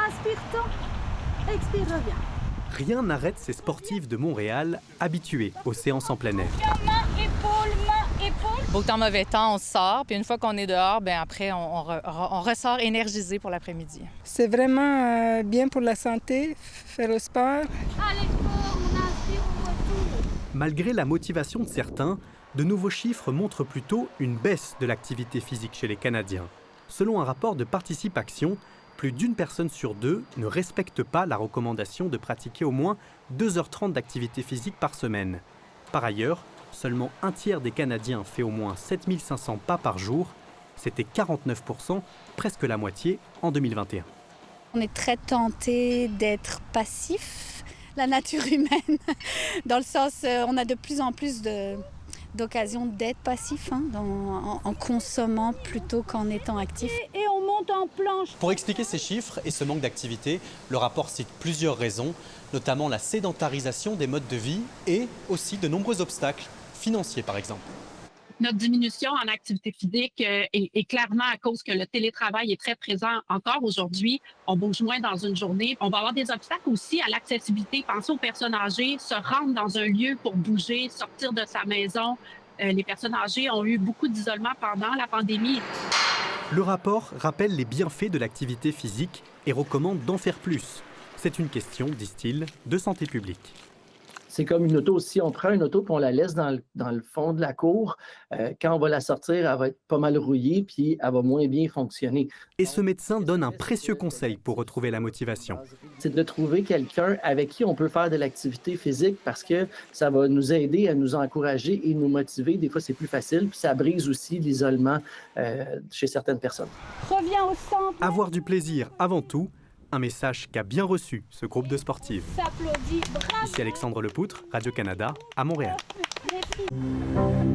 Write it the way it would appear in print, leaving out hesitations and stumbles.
inspire-toi, expire, reviens. Rien n'arrête ces sportifs de Montréal habitués aux séances en plein air. Main, épaule. Beau temps, mauvais temps, on sort. Puis une fois qu'on est dehors, bien après, on ressort énergisé pour l'après-midi. C'est vraiment bien pour la santé, faire le sport. Allez, fort, on inspire, on retourne. Malgré la motivation de certains, de nouveaux chiffres montrent plutôt une baisse de l'activité physique chez les Canadiens. Selon un rapport de Participe Action, plus d'une personne sur deux ne respecte pas la recommandation de pratiquer au moins 2h30 d'activité physique par semaine. Par ailleurs, seulement un tiers des Canadiens fait au moins 7500 pas par jour. C'était 49%, presque la moitié, en 2021. On est très tenté d'être passif, la nature humaine, dans le sens on a de plus en plus d'occasions d'être passif en consommant plutôt qu'en étant actif. Et on monte en planche. Pour expliquer ces chiffres et ce manque d'activité, le rapport cite plusieurs raisons, notamment la sédentarisation des modes de vie et aussi de nombreux obstacles, financiers par exemple. Notre diminution en activité physique est clairement à cause que le télétravail est très présent encore aujourd'hui. On bouge moins dans une journée. On va avoir des obstacles aussi à l'accessibilité. Pensez aux personnes âgées, se rendre dans un lieu pour bouger, sortir de sa maison. Les personnes âgées ont eu beaucoup d'isolement pendant la pandémie. Le rapport rappelle les bienfaits de l'activité physique et recommande d'en faire plus. C'est une question, disent-ils, de santé publique. C'est comme une auto. Si on prend une auto et on la laisse dans le fond de la cour, quand on va la sortir, elle va être pas mal rouillée puis elle va moins bien fonctionner. Et ce médecin donne un précieux conseil pour retrouver la motivation. C'est de trouver quelqu'un avec qui on peut faire de l'activité physique parce que ça va nous aider à nous encourager et nous motiver. Des fois, c'est plus facile. Puis ça brise aussi l'isolement chez certaines personnes. Reviens au centre. Avoir du plaisir avant tout. Un message qu'a bien reçu ce groupe de sportives. S'applaudit, bravo. Ici Alexandre Lepoutre, Radio-Canada, à Montréal. Les filles.